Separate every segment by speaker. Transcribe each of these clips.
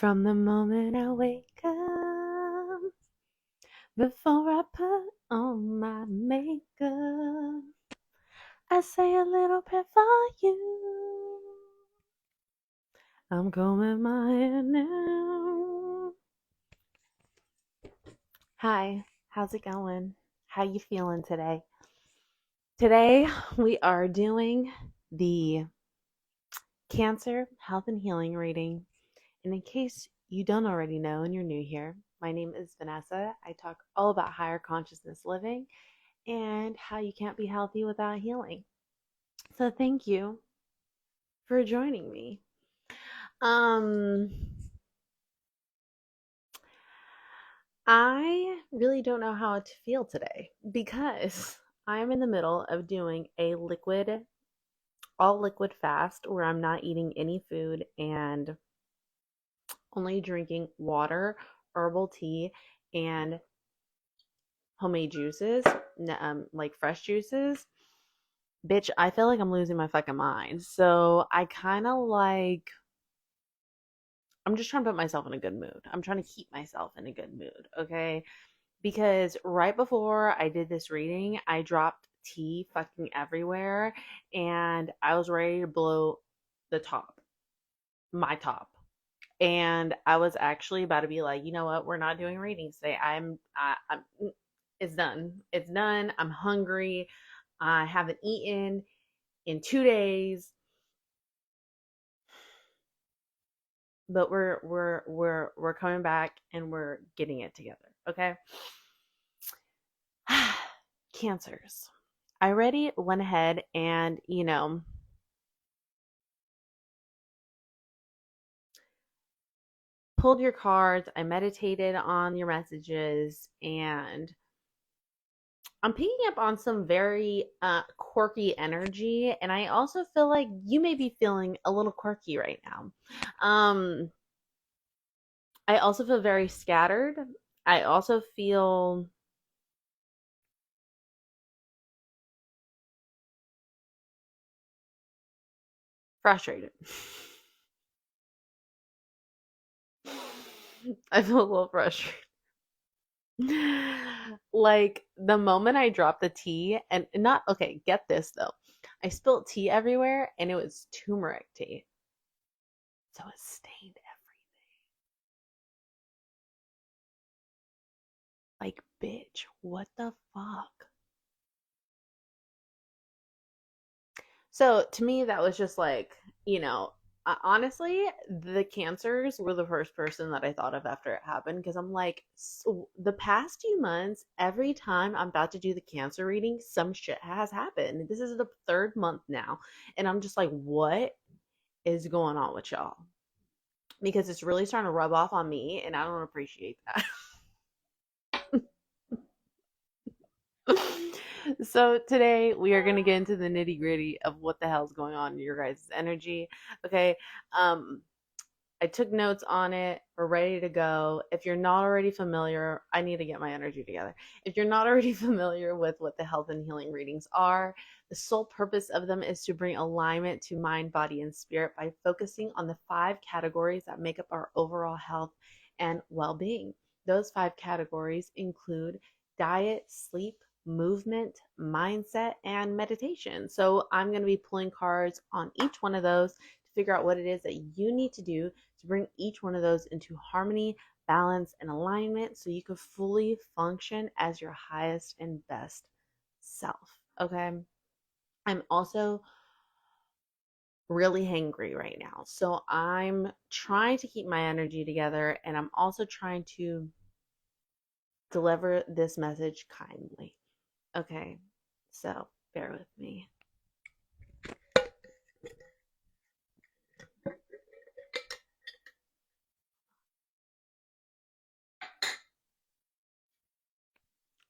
Speaker 1: From the moment I wake up, before I put on my makeup, I say a little prayer for you. I'm combing my hair now. Hi, how's it going? How you feeling today? Today we are doing the Cancer Health and Healing reading. And in case you don't already know and you're new here, my name is Vanessa. I talk all about higher consciousness living and how you can't be healthy without healing. So thank you for joining me. Um I really don't know how to feel today because I'm in the middle of doing a all liquid fast where I'm not eating any food and only drinking water, herbal tea, and homemade juices, like fresh juices. Bitch, I feel like I'm losing my fucking mind. So I kind of like, I'm just trying to put myself in a good mood. I'm trying to keep myself in a good mood, okay? Because right before I did this reading, I dropped tea fucking everywhere and I was ready to blow the top, my top. And I was actually about to be like, you know what? We're not doing readings today. It's done. It's done. I'm hungry. I haven't eaten in 2 days, but we're coming back and we're getting it together. Okay. Cancers. I already went ahead and pulled your cards. I meditated on your messages and I'm picking up on some very quirky energy, and I also feel like you may be feeling a little quirky right now. Um, I also feel very scattered. I also feel frustrated. I feel a little frustrated. Like the moment I dropped the tea, and not okay, get this though. I spilled tea everywhere, and it was turmeric tea. So it stained everything. Like, bitch, what the fuck? So to me, that was just like, honestly, the cancers were the first person that I thought of after it happened because I'm like, so the past few months, every time I'm about to do the cancer reading, some shit has happened. This is the third month now. And I'm just like, what is going on with y'all? Because it's really starting to rub off on me, and I don't appreciate that. So today we are going to get into the nitty gritty of what the hell's going on in your guys' energy. Okay. Um, I took notes on it. We're ready to go. If you're not already familiar, I need to get my energy together. If you're not already familiar with what the health and healing readings are, the sole purpose of them is to bring alignment to mind, body, and spirit by focusing on the 5 categories that make up our overall health and well being. Those 5 categories include diet, sleep, movement, mindset, and meditation. So I'm going to be pulling cards on each one of those to figure out what it is that you need to do to bring each one of those into harmony, balance, and alignment so you can fully function as your highest and best self. Okay. I'm also really hangry right now. So I'm trying to keep my energy together and I'm also trying to deliver this message kindly. Okay. So bear with me.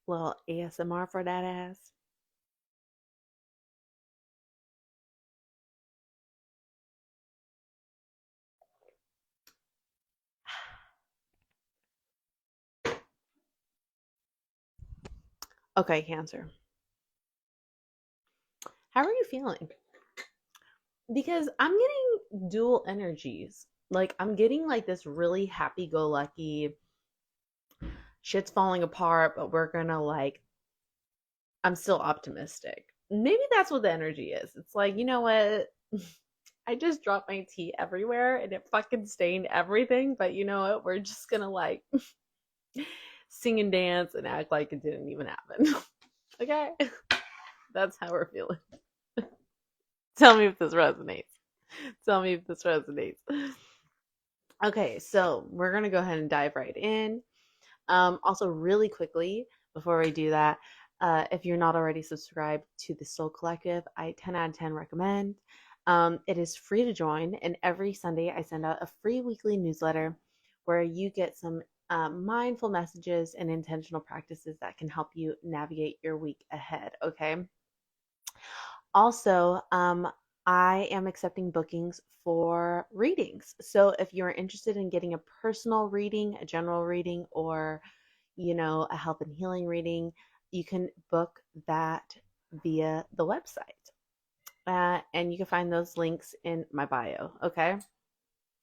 Speaker 1: Little ASMR for that ass. Okay, Cancer. How are you feeling? Because I'm getting dual energies. Like I'm getting like this really happy go lucky, shit's falling apart, but we're gonna like, I'm still optimistic. Maybe that's what the energy is. It's like, you know what? I just dropped my tea everywhere and it fucking stained everything, but you know what? We're just gonna like sing and dance and act like it didn't even happen. Okay? That's how we're feeling. Tell me if this resonates. Tell me if this resonates. Okay, so we're gonna go ahead and dive right in. Also, really quickly, before we do that, if you're not already subscribed to the Soul Collective, I 10 out of 10 recommend. It is free to join, and every Sunday I send out a free weekly newsletter where you get some mindful messages and intentional practices that can help you navigate your week ahead. Okay. Also, I am accepting bookings for readings. So if you're interested in getting a personal reading, a general reading, or a health and healing reading, you can book that via the website. And you can find those links in my bio. Okay.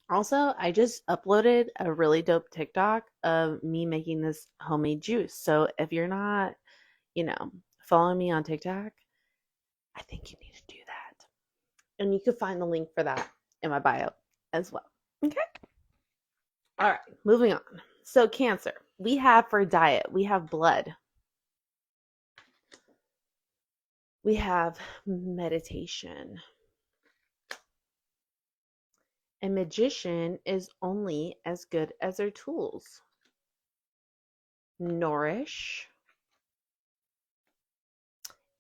Speaker 1: Also, I just uploaded a really dope TikTok of me making this homemade juice. So if you're not, you know, following me on TikTok, I think you need to do that. And you can find the link for that in my bio as well. Okay. All right. Moving on. So, Cancer, we have for diet, we have blood, we have meditation. A magician is only as good as their tools. Nourish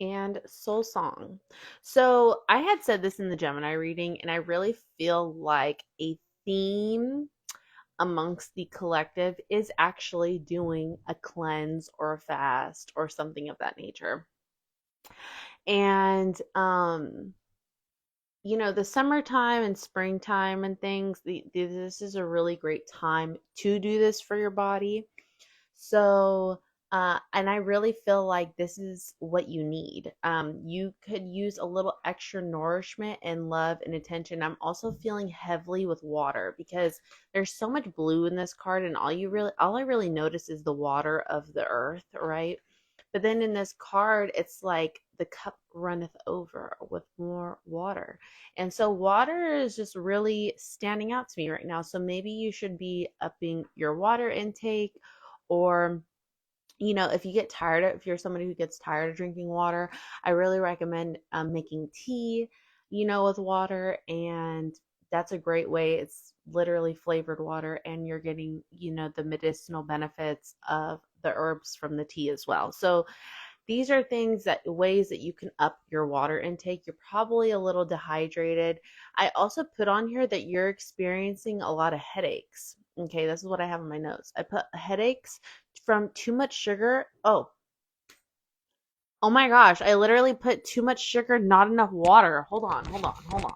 Speaker 1: and soul song. So I had said this in the Gemini reading, and I really feel like a theme amongst the collective is actually doing a cleanse or a fast or something of that nature. And the summertime and springtime and things, this is a really great time to do this for your body. So, and I really feel like this is what you need. You could use a little extra nourishment and love and attention. I'm also feeling heavily with water because there's so much blue in this card, and all I really notice is the water of the earth, right? But then in this card, it's like the cup runneth over with more water. And so water is just really standing out to me right now. So maybe you should be upping your water intake, or if you get tired if you're somebody who gets tired of drinking water, I really recommend making tea, with water. And that's a great way. It's literally flavored water, and you're getting, the medicinal benefits of the herbs from the tea as well. So these are ways that you can up your water intake. You're probably a little dehydrated. I also put on here that you're experiencing a lot of headaches. Okay, this is what I have in my notes. I put headaches from too much sugar. Oh my gosh, I literally put too much sugar, not enough water. Hold on, hold on, hold on.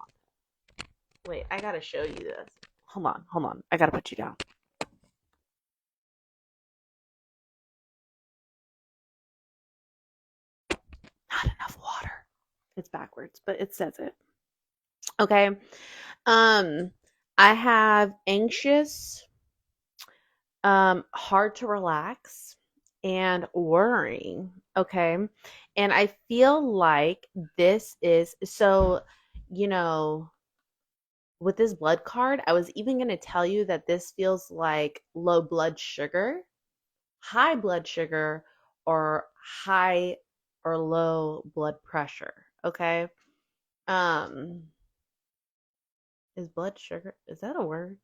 Speaker 1: Wait, I gotta show you this. Hold on, hold on. I gotta put you down. Not enough water. It's backwards, but it says it. Okay. I have anxious, hard to relax, and worrying. Okay. And I feel like this is so, you know, with this blood card, I was even going to tell you that this feels like low blood sugar, high blood sugar, or high or low blood pressure. Okay. Um, is blood sugar, is that a word?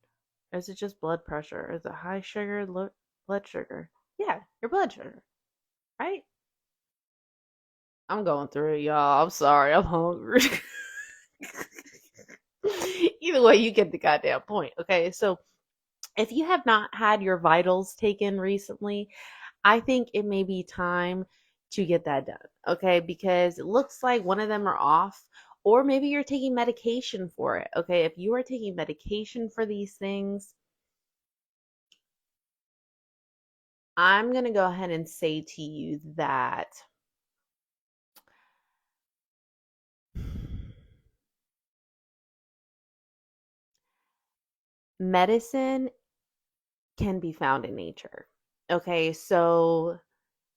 Speaker 1: Or is it just blood pressure? Is it high sugar, low blood sugar? Yeah, your blood sugar, right? I'm going through it, y'all. I'm sorry. I'm hungry. Either way, you get the goddamn point. Okay, so if you have not had your vitals taken recently, I think it may be time to get that done. Okay, because it looks like one of them are off, or maybe you're taking medication for it. Okay, if you are taking medication for these things, I'm going to go ahead and say to you that medicine can be found in nature. Okay, so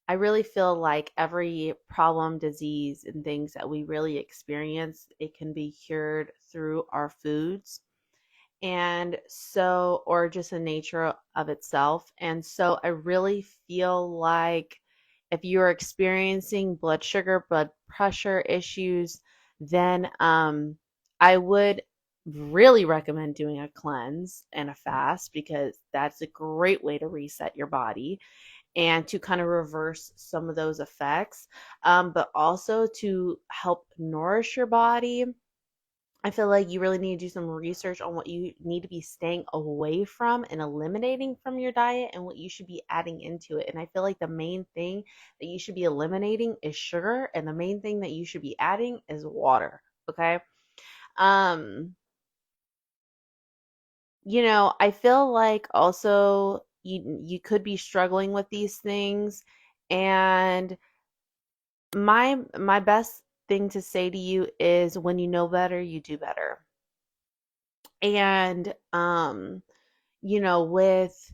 Speaker 1: I really feel like every problem, disease, and things that we really experience, it can be cured through our foods. And so, or just the nature of itself. And so, I really feel like if you're experiencing blood sugar, blood pressure issues, then I would really recommend doing a cleanse and a fast because that's a great way to reset your body and to kind of reverse some of those effects, but also to help nourish your body. I feel like you really need to do some research on what you need to be staying away from and eliminating from your diet and what you should be adding into it. And I feel like the main thing that you should be eliminating is sugar, and the main thing that you should be adding is water. Okay. Um, I feel like also you could be struggling with these things, and my best thing to say to you is when you know better, you do better. And with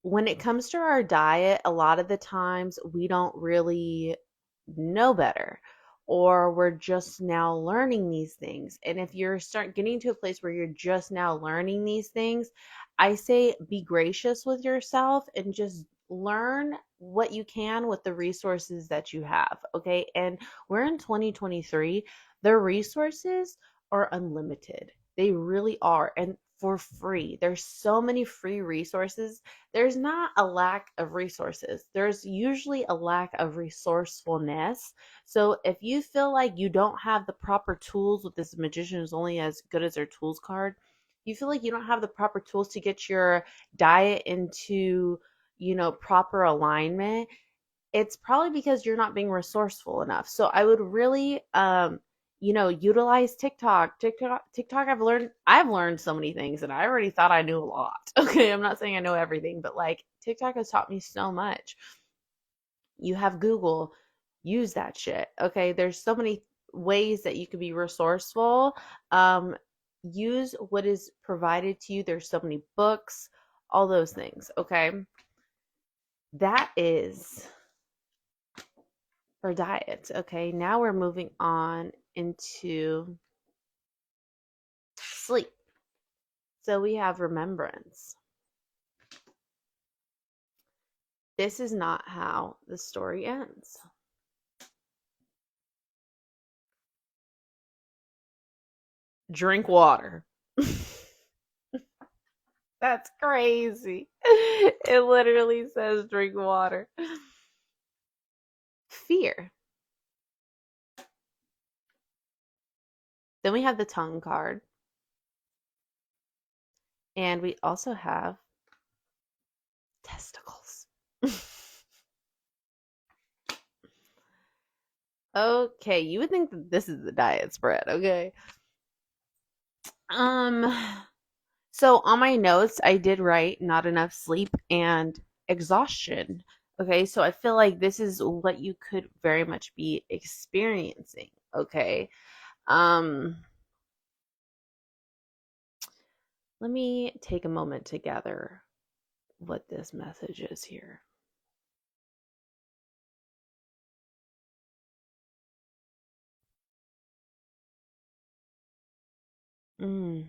Speaker 1: when it comes to our diet, a lot of the times we don't really know better, or we're just now learning these things. And if you're start getting to a place where you're just now learning these things, I say be gracious with yourself and just learn what you can with the resources that you have. Okay. And we're in 2023. The resources are unlimited. They really are. And for free. There's so many free resources. There's not a lack of resources. There's usually a lack of resourcefulness. So if you feel like you don't have the proper tools, with this magician is only as good as their tools card, you feel like you don't have the proper tools to get your diet into, proper alignment, it's probably because you're not being resourceful enough. So I would really utilize TikTok. TikTok I've learned so many things, and I already thought I knew a lot. Okay, I'm not saying I know everything, but like TikTok has taught me so much. You have Google, use that shit. Okay, there's so many ways that you can be resourceful. Um Use what is provided to you. There's so many books, all those things. Okay, that is for diets. Okay, now we're moving on into sleep. So we have remembrance. This is not how the story ends. Drink water. That's crazy. It literally says drink water. Fear. Then we have the tongue card. And we also have testicles. Okay, you would think that this is the diet spread, okay? Um, so on my notes, I did write not enough sleep and exhaustion. Okay, so I feel like this is what you could very much be experiencing. Okay. Um, Let me take a moment to gather what this message is here. Mm.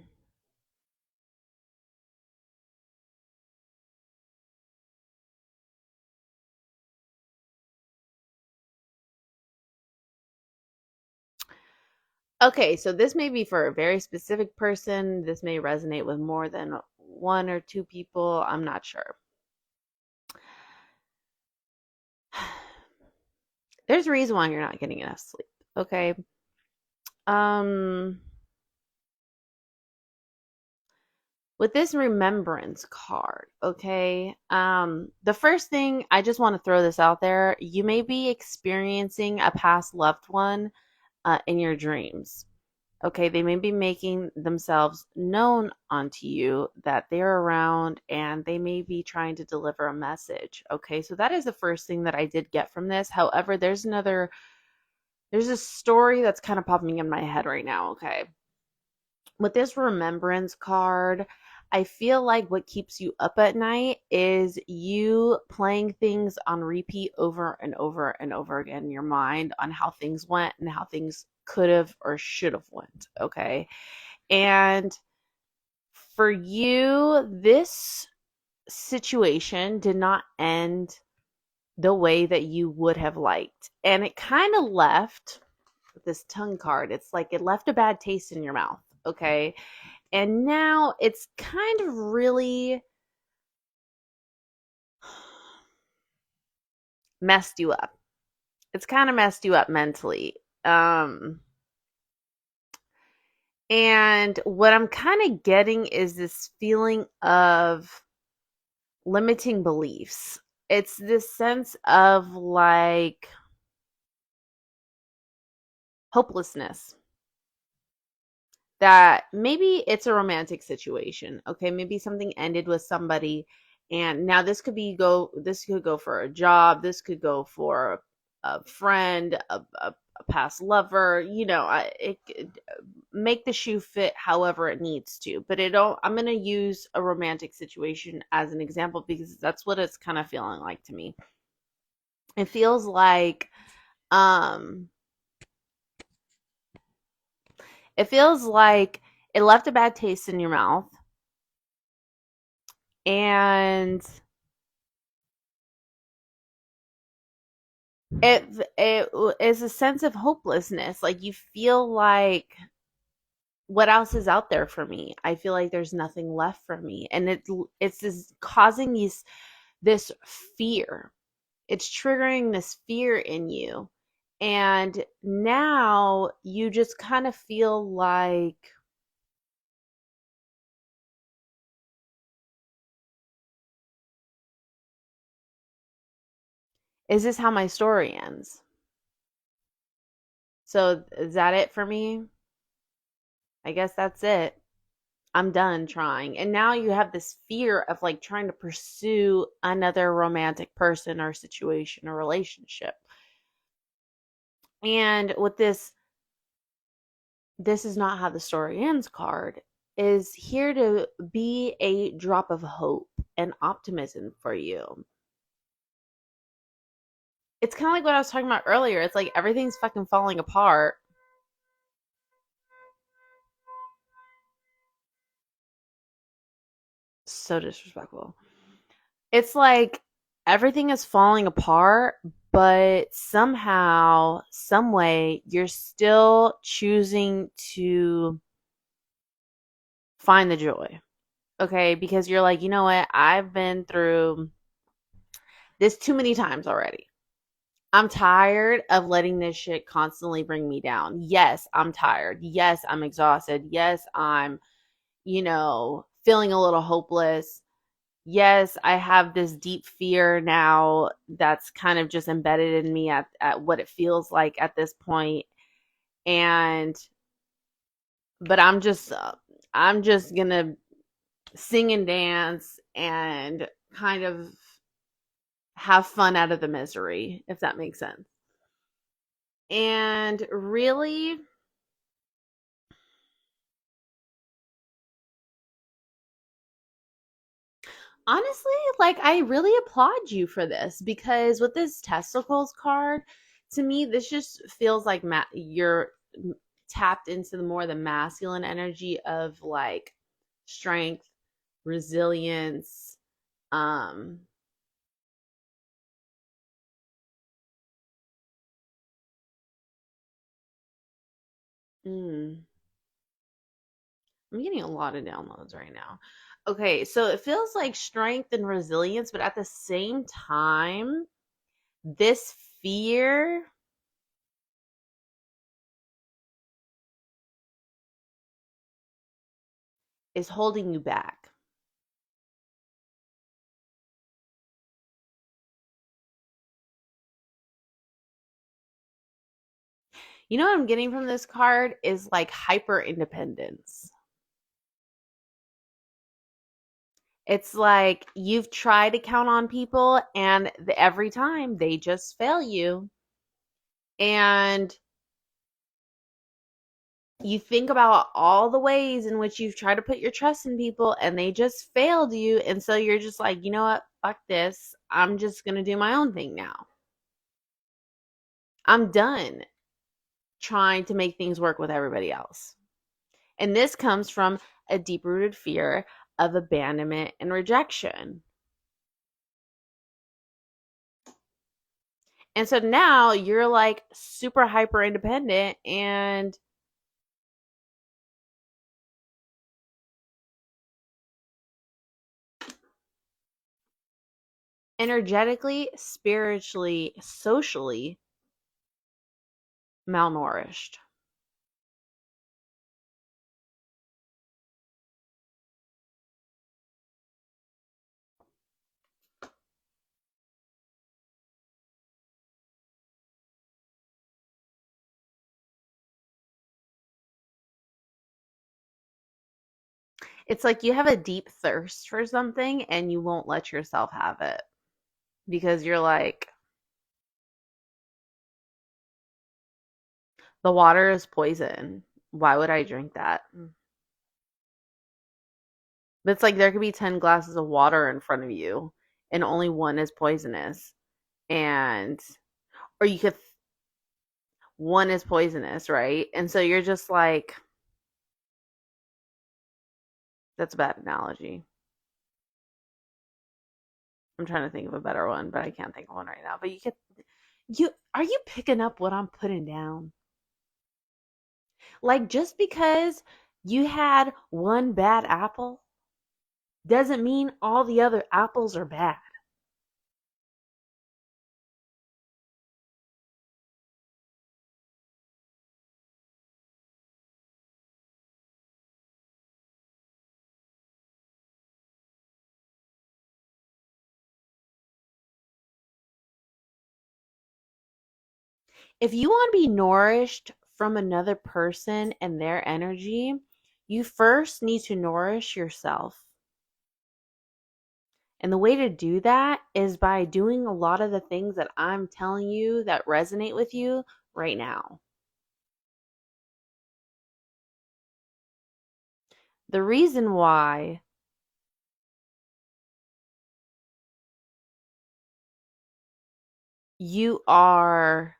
Speaker 1: Okay, so this may be for a very specific person. This may resonate with more than one or two people. I'm not sure. There's a reason why you're not getting enough sleep. Okay. Um, with this remembrance card, okay, the first thing I just want to throw this out there, you may be experiencing a past loved one in your dreams. Okay, they may be making themselves known onto you that they're around, and they may be trying to deliver a message. Okay, so that is the first thing that I did get from this. However, there's a story that's kind of popping in my head right now. Okay, with this remembrance card, I feel like what keeps you up at night is you playing things on repeat over and over and over again in your mind on how things went and how things could have or should have went. Okay. And for you, this situation did not end the way that you would have liked. And it kind of left this tongue card. It's like it left a bad taste in your mouth. Okay. And now it's kind of really messed you up. It's kind of messed you up mentally. Um, and what I'm kind of getting is this feeling of limiting beliefs. It's this sense of like hopelessness that maybe it's a romantic situation. Okay, maybe something ended with somebody, and now this could go for a job, this could go for a friend, a past lover, it could make the shoe fit however it needs to. But I'm going to use a romantic situation as an example because that's what it's kind of feeling like to me. It feels like um it feels like it left a bad taste in your mouth, and it is a sense of hopelessness. Like you feel like, what else is out there for me? I feel like there's nothing left for me, and it's this causing this fear. It's triggering this fear in you, and now you just kind of feel like, is this how my story ends? So is that it for me? I guess that's it. I'm done trying. And now you have this fear of like trying to pursue another romantic person or situation or relationship. And with this is not how the story ends card is here to be a drop of hope and optimism for you. It's kind of like what I was talking about earlier. It's like everything's fucking falling apart. So disrespectful. It's like everything is falling apart, but somehow, some way, you're still choosing to find the joy. Okay, because you're like, you know what? I've been through this too many times already. I'm tired of letting this shit constantly bring me down. Yes, I'm tired. Yes, I'm exhausted. Yes, I'm, feeling a little hopeless. Yes, I have this deep fear now that's kind of just embedded in me at what it feels like at this point. And, but I'm just gonna sing and dance and kind of have fun out of the misery, if that makes sense. And really, honestly, like I really applaud you for this because with this testicles card, to me, this just feels like you're tapped into the more the masculine energy of like strength, resilience. Um, mm, I'm getting a lot of downloads right now. Okay, so it feels like strength and resilience, but at the same time, this fear is holding you back. You know what I'm getting from this card is like hyper independence. It's like you've tried to count on people and every time they just fail you. And You think about all the ways in which you've tried to put your trust in people and they just failed you. And so you're just like, you know what? Fuck this. I'm just going to do my own thing now. I'm done trying to make things work with everybody else. And this comes from a deep rooted fear of abandonment and rejection. And so now you're like super hyper independent and energetically, spiritually, socially malnourished. It's like you have a deep thirst for something and you won't let yourself have it because you're like, the water is poison. Why would I drink that? But it's like there could be 10 glasses of water in front of you and only one is poisonous. And, or you could, one is poisonous, right? And so you're just like, that's a bad analogy. I'm trying to think of a better one, but I can't think of one right now. But are you picking up what I'm putting down? Like just because you had one bad apple doesn't mean all the other apples are bad. If you want to be nourished from another person and their energy, you first need to nourish yourself. And the way to do that is by doing a lot of the things that I'm telling you that resonate with you right now. The reason why you are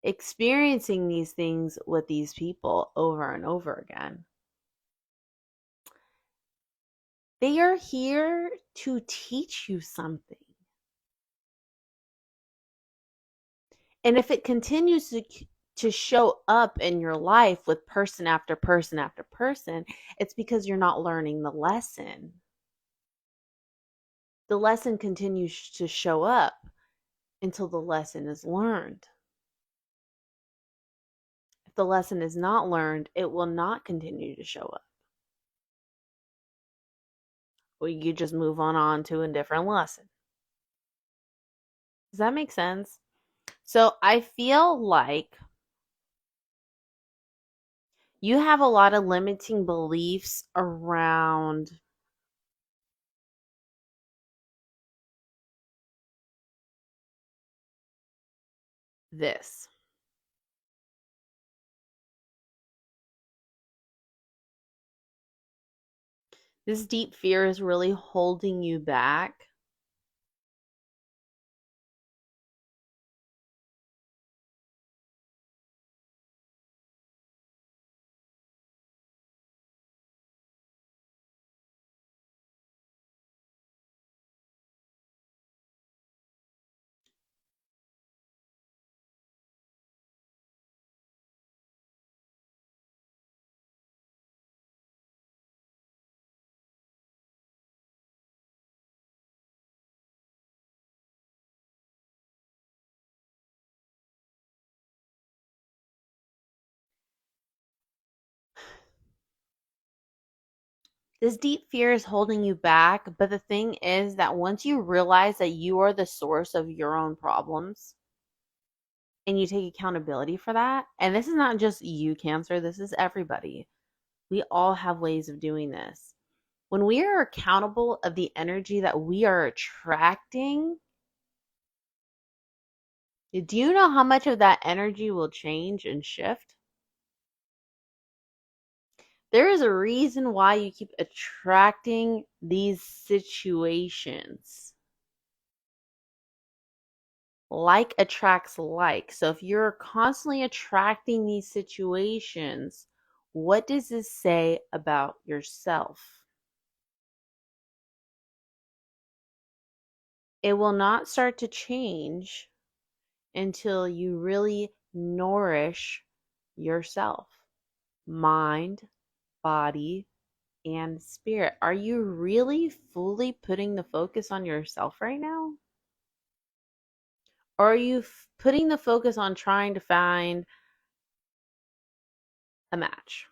Speaker 1: experiencing these things with these people over and over again, they are here to teach you something. And if it continues to show up in your life with person after person after person, it's because you're not learning the lesson. The lesson continues to show up until the lesson is learned. If the lesson is not learned, it will not continue to show up. Or you just move on to a different lesson. Does that make sense? So I feel like you have a lot of limiting beliefs around this. This deep fear is really holding you back. This deep fear is holding you back, but the thing is that once you realize that you are the source of your own problems and you take accountability for that, and this is not just you, Cancer, this is everybody. We all have ways of doing this. When we are accountable of the energy that we are attracting, Do you know how much of that energy will change and shift? There is a reason why you keep attracting these situations. Like attracts like. So if you're constantly attracting these situations, what does this say about yourself? It will not start to change until you really nourish yourself, mind, body, and spirit. Are you really fully putting the focus on yourself right now? Or are you putting the focus on trying to find a match?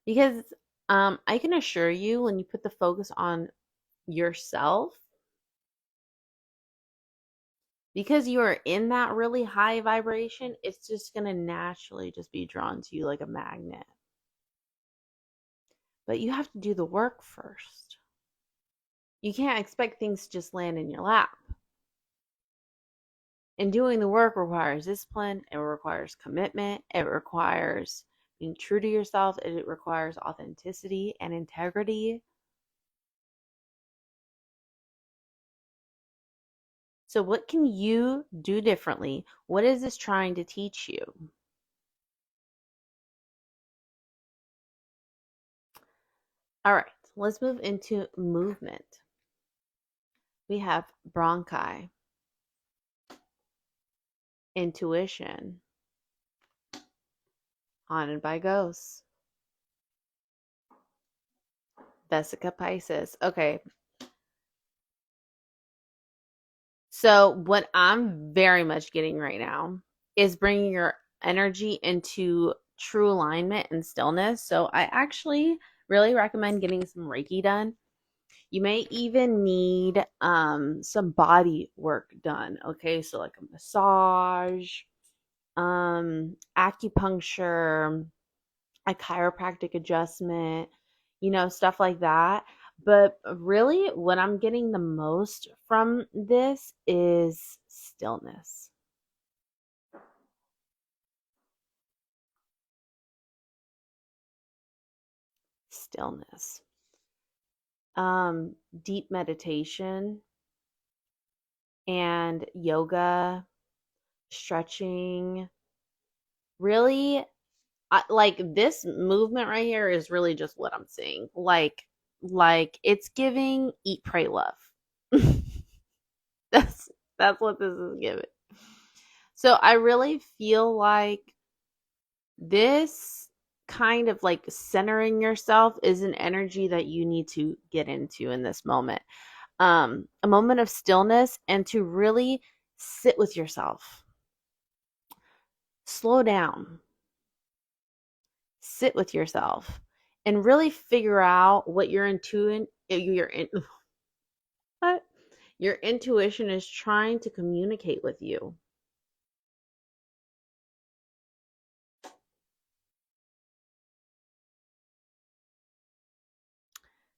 Speaker 1: Because I can assure you, when you put the focus on yourself, because you are in that really high vibration, it's just going to naturally just be drawn to you like a magnet. But you have to do the work first. You can't expect things to just land in your lap. And doing the work requires discipline, it requires commitment, it requires being true to yourself, it requires authenticity and integrity. So, what can you do differently? What is this trying to teach you? All right, let's move into movement. We have bronchi, intuition, haunted by ghosts, Vesica Pisces. Okay, so what I'm very much getting right now is bringing your energy into true alignment and stillness. So I actually really recommend getting some Reiki done. You may even need some body work done. Okay, so like a massage, acupuncture, a chiropractic adjustment, stuff like that. But really, what I'm getting the most from this is stillness. Stillness. Deep meditation and yoga, stretching. Really, like this movement right here is really just what I'm seeing. Like it's giving eat, pray, love. that's that's what this is giving. So I really feel like this kind of like centering yourself is an energy that you need to get into in this moment. A moment of stillness and to really sit with yourself. Slow down, sit with yourself, and really figure out what what your intuition is trying to communicate with you.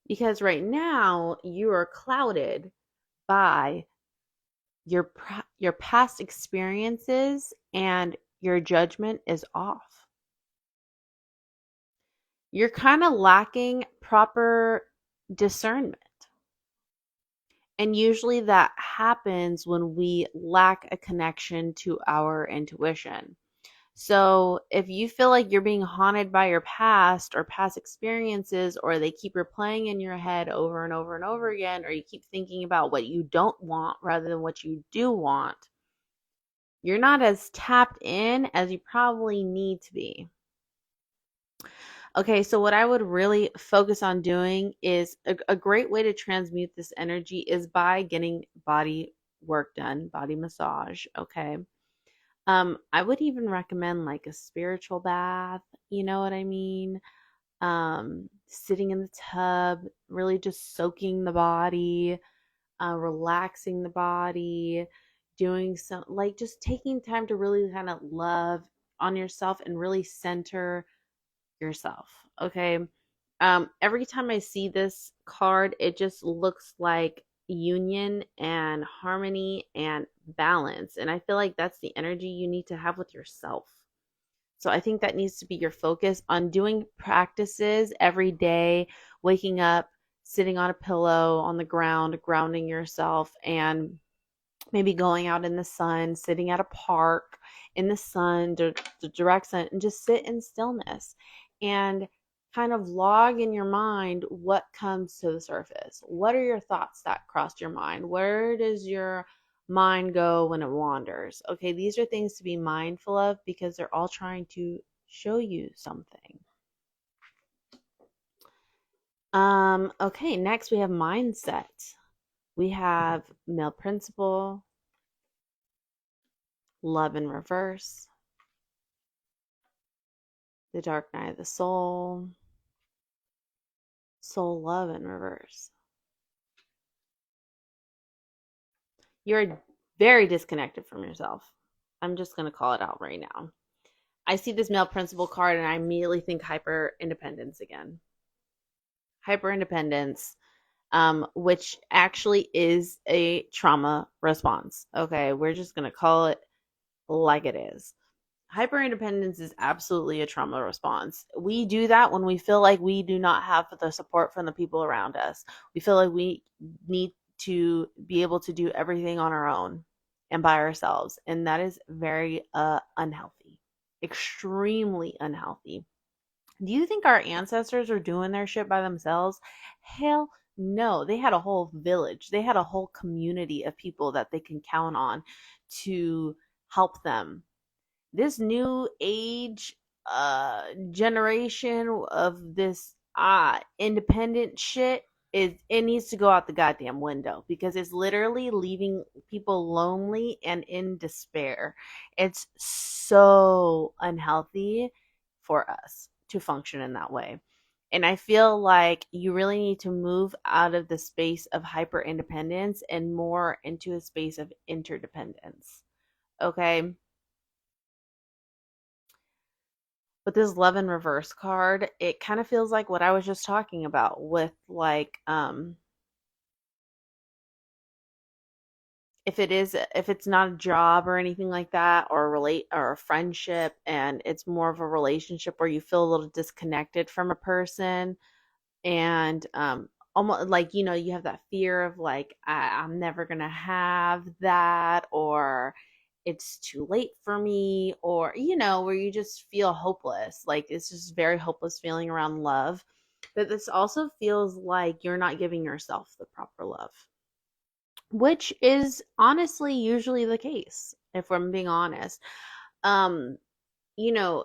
Speaker 1: Because right now you are clouded by your past experiences and your judgment is off. You're kind of lacking proper discernment. And usually that happens when we lack a connection to our intuition. So if you feel like you're being haunted by your past or past experiences, or they keep replaying in your head over and over and over again, or you keep thinking about what you don't want rather than what you do want, you're not as tapped in as you probably need to be. Okay, so what I would really focus on doing is a great way to transmute this energy is by getting body work done, body massage. Okay. I would even recommend like a spiritual bath, you know what I mean? Sitting in the tub, really just soaking the body, relaxing the body, doing some like just taking time to really kind of love on yourself and really center yourself. Okay. Every time I see this card, it just looks like union and harmony and balance. And I feel like that's the energy you need to have with yourself. So I think that needs to be your focus on doing practices every day, waking up, sitting on a pillow on the ground, grounding yourself, and maybe going out in the sun, sitting at a park in the sun, the direct sun, and just sit in stillness and kind of log in your mind what comes to the surface. What are your thoughts that crossed your mind? Where does your mind go when it wanders? Okay, these are things to be mindful of because they're all trying to show you something. Okay, next we have mindset. We have male principle, love in reverse, the dark night of the soul, soul love in reverse. You're very disconnected from yourself. I'm just going to call it out right now. I see this male principle card and I immediately think hyper independence again. Hyper independence, which actually is a trauma response. Okay, we're just going to call it like it is. Hyperindependence is absolutely a trauma response. We do that when we feel like we do not have the support from the people around us. We feel like we need to be able to do everything on our own and by ourselves. And that is very unhealthy, extremely unhealthy. Do you think our ancestors are doing their shit by themselves? Hell no. They had a whole village, they had a whole community of people that they can count on to help them. This new age generation of this independent shit, it needs to go out the goddamn window because it's literally leaving people lonely and in despair. It's so unhealthy for us to function in that way. And I feel like you really need to move out of the space of hyper independence and more into a space of interdependence. Okay? With this love in reverse card, it kind of feels like what I was just talking about with like if it's not a job or anything like that or a friendship and it's more of a relationship where you feel a little disconnected from a person and almost like you have that fear of like I'm never gonna have that, or it's too late for me, or where you just feel hopeless, like it's just very hopeless feeling around love. But this also feels like you're not giving yourself the proper love, which is honestly usually the case if I'm being honest. um you know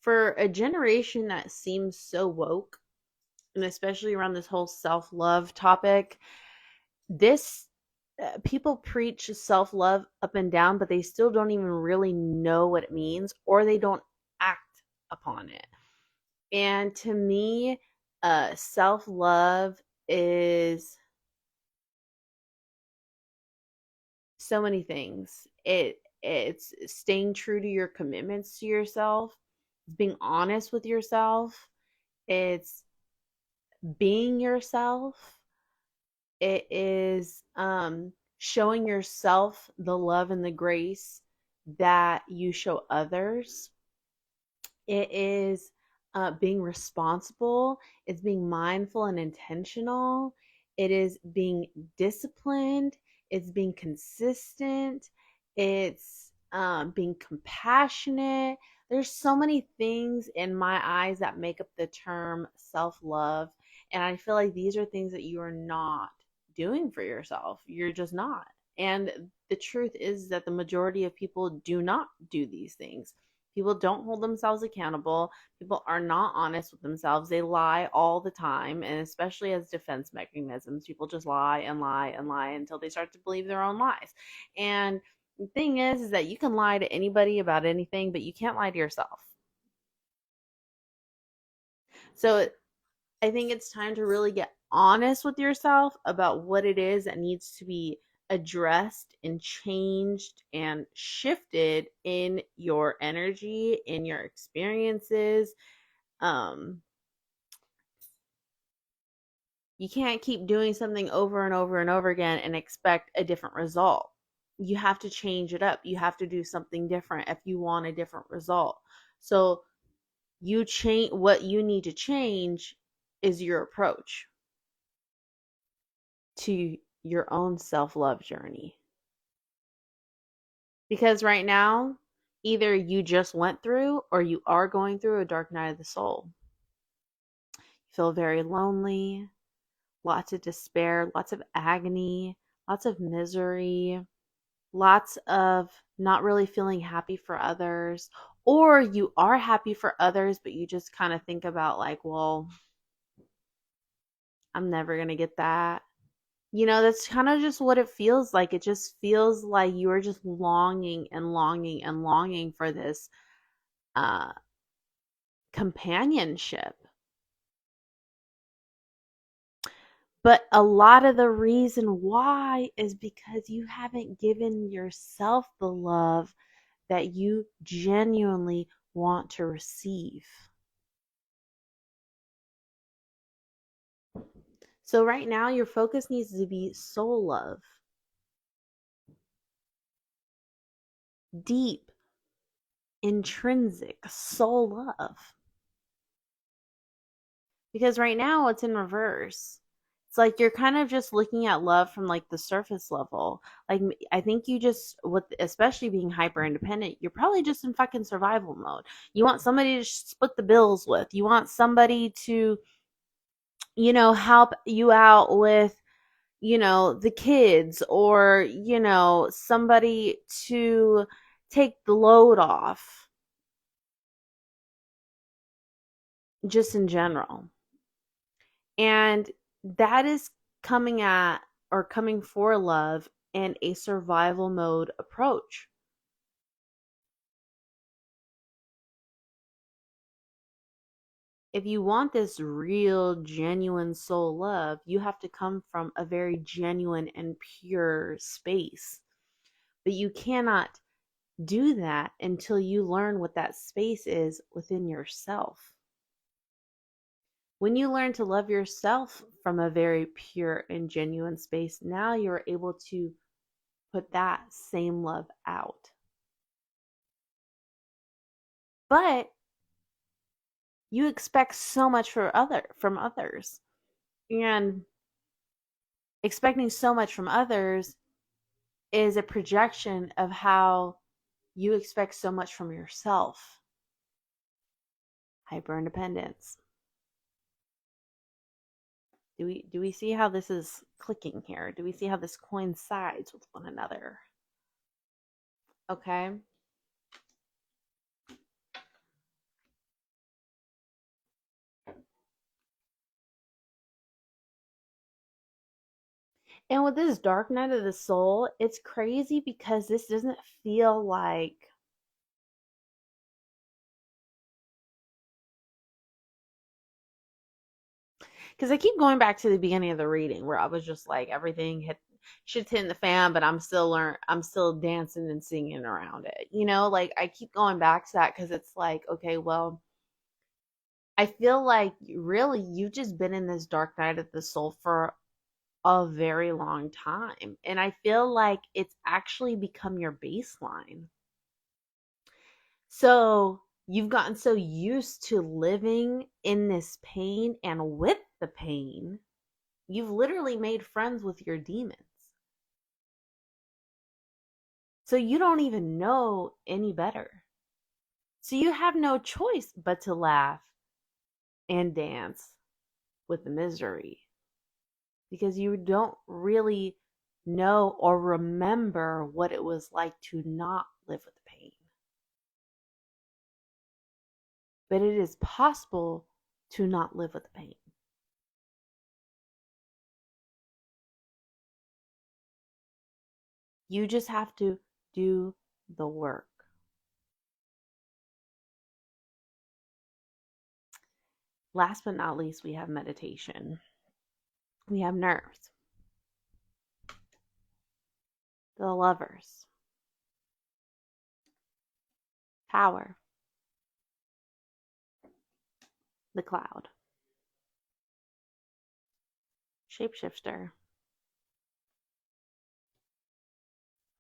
Speaker 1: for a generation that seems so woke, and especially around this whole self-love topic, this people preach self-love up and down, but they still don't even really know what it means, or they don't act upon it. And to me, self-love is so many things. It's staying true to your commitments to yourself, it's being honest with yourself, it's being yourself, it is showing yourself the love and the grace that you show others. It is being responsible. It's being mindful and intentional. It is being disciplined. It's being consistent. It's being compassionate. There's so many things in my eyes that make up the term self love. And I feel like these are things that you are not doing for yourself. You're just not. And the truth is that the majority of people do not do these things. People don't hold themselves accountable. People are not honest with themselves. They lie all the time. And especially as defense mechanisms, people just lie and lie and lie until they start to believe their own lies. And the thing is that you can lie to anybody about anything, but you can't lie to yourself. So I think it's time to really get honest with yourself about what it is that needs to be addressed and changed and shifted in your energy, in your experiences. Um, You can't keep doing something over and over and over again and expect a different result. You have to change it up. You have to do something different if you want a different result. So you change what you need to change is your approach to your own self-love journey. Because right now, either you just went through or you are going through a dark night of the soul. You feel very lonely, lots of despair, lots of agony, lots of misery, lots of not really feeling happy for others. Or you are happy for others, but you just kind of think about, like, well, I'm never going to get that. That's kind of just what it feels like. It just feels like you are just longing and longing and longing for this uh, companionship. But a lot of the reason why is because you haven't given yourself the love that you genuinely want to receive. So right now, your focus needs to be soul love, deep, intrinsic soul love. Because right now it's in reverse. It's like you're kind of just looking at love from like the surface level. Like, I think you just, with especially being hyper independent, you're probably just in fucking survival mode. You want somebody to split the bills with. You want somebody to, help you out with, the kids, or, somebody to take the load off, just in general. And that is coming at or coming for love in a survival mode approach. If you want this real, genuine soul love, you have to come from a very genuine and pure space. But you cannot do that until you learn what that space is within yourself. When you learn to love yourself from a very pure and genuine space, now you're able to put that same love out. But you expect so much from others. And expecting so much from others is a projection of how you expect so much from yourself. Hyper independence. Do we see how this is clicking here? Do we see how this coincides with one another? Okay. And with this dark night of the soul, it's crazy because this doesn't feel like, because I keep going back to the beginning of the reading where I was just like, everything hit shit's hitting the fan, but I'm still dancing and singing around it. Like, I keep going back to that because it's like, okay, well, I feel like really you've just been in this dark night of the soul for a very long time. And I feel like it's actually become your baseline. So you've gotten so used to living in this pain and with the pain, you've literally made friends with your demons. So you don't even know any better. So you have no choice but to laugh and dance with the misery because you don't really know or remember what it was like to not live with the pain. But it is possible to not live with the pain. You just have to do the work. Last but not least, we have meditation. We have nerves, the lovers, power, the cloud. Shapeshifter.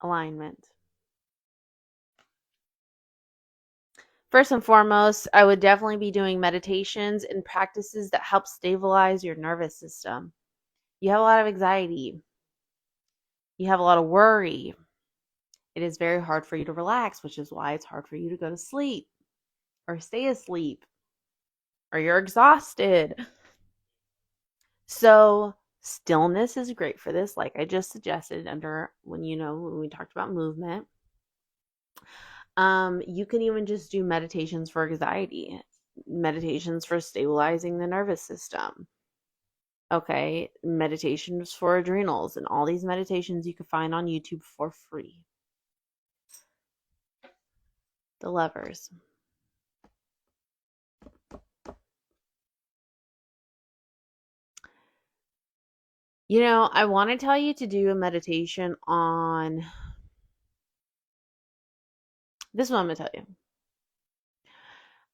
Speaker 1: Alignment. First and foremost, I would definitely be doing meditations and practices that help stabilize your nervous system. You have a lot of anxiety. You have a lot of worry. It is very hard for you to relax, which is why it's hard for you to go to sleep or stay asleep or you're exhausted. So stillness is great for this, like I just suggested when we talked about movement. You can even just do meditations for anxiety, meditations for stabilizing the nervous system. Okay, meditations for adrenals, and all these meditations you can find on YouTube for free. The levers. I want to tell you to do a meditation on this one. I'm going to tell you.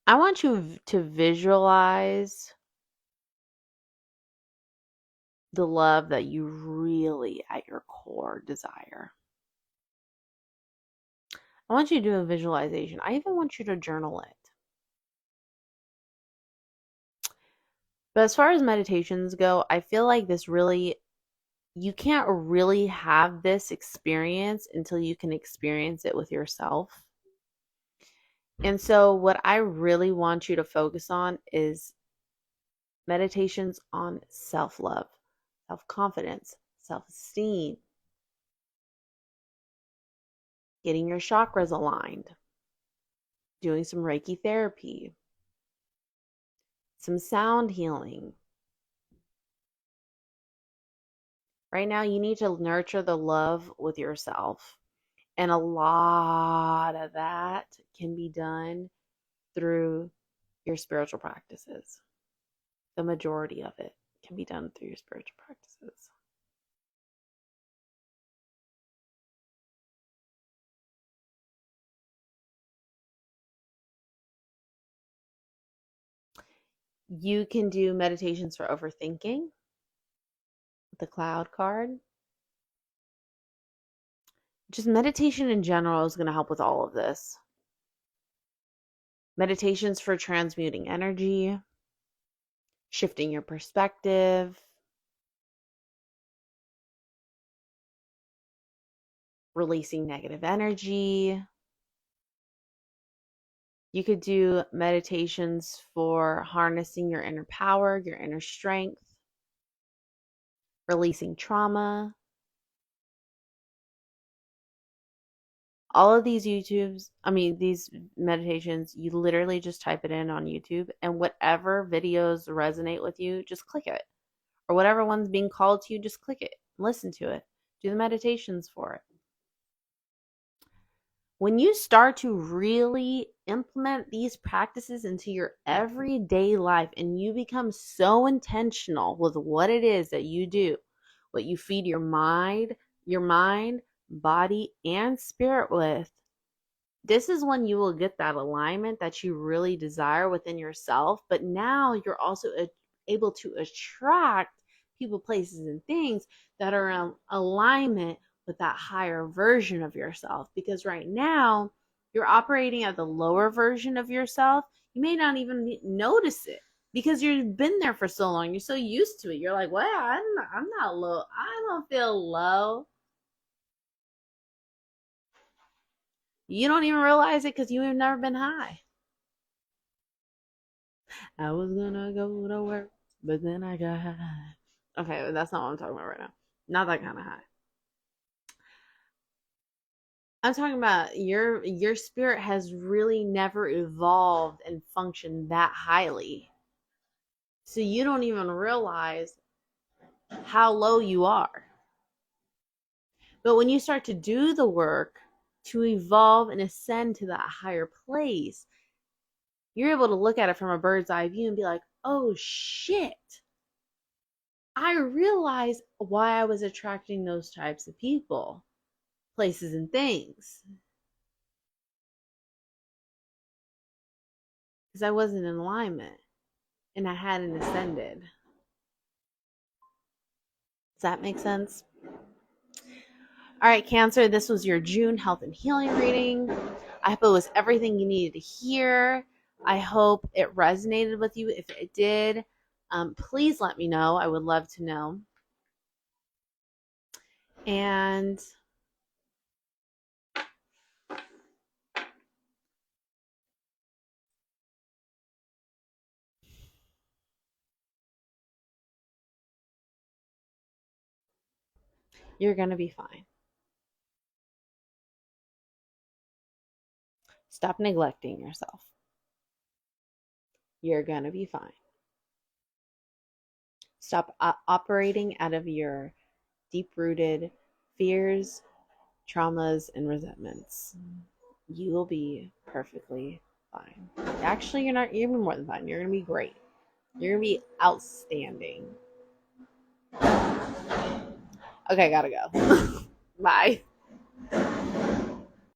Speaker 1: I want you to visualize the love that you really, at your core, desire. I want you to do a visualization. I even want you to journal it. But as far as meditations go, I feel like you can't really have this experience until you can experience it with yourself. And so what I really want you to focus on is meditations on self-love, self-confidence, self-esteem, getting your chakras aligned, doing some Reiki therapy, some sound healing. Right now, you need to nurture the love with yourself. And a lot of that can be done through your spiritual practices. The majority of it can be done through your spiritual practices. You can do meditations for overthinking, the cloud card. Just meditation in general is going to help with all of this. Meditations for transmuting energy, shifting your perspective, releasing negative energy. You could do meditations for harnessing your inner power, your inner strength, releasing trauma. All of these these meditations, you literally just type it in on YouTube, and whatever videos resonate with you, just click it. Or whatever one's being called to you, just click it. Listen to it. Do the meditations for it. When you start to really implement these practices into your everyday life and you become so intentional with what it is that you do, what you feed your mind, body, and spirit with, this is when you will get that alignment that you really desire within yourself. But now you're also able to attract people, places, and things that are in alignment with that higher version of yourself. Because right now you're operating at the lower version of yourself. You may not even notice it because you've been there for so long. You're so used to it. You're like, well, I'm not low. I don't feel low. You don't even realize it because you have never been high. I was gonna go to work, but then I got high. Okay, that's not what I'm talking about right now. Not that kind of high. I'm talking about your spirit has really never evolved and functioned that highly. So you don't even realize how low you are. But when you start to do the work to evolve and ascend to that higher place, you're able to look at it from a bird's eye view and be like, oh shit. I realized why I was attracting those types of people, places, and things. Because I wasn't in alignment and I hadn't ascended. that make sense? All right, Cancer, this was your June health and healing reading. I hope it was everything you needed to hear. I hope it resonated with you. If it did, please let me know. I would love to know. And you're going to be fine. Stop neglecting yourself. You're going to be fine. Stop operating out of your deep-rooted fears, traumas, and resentments. You will be perfectly fine. Actually, you're not. You're gonna be more than fine. You're gonna be great. You're gonna be outstanding. Okay, gotta go. Bye.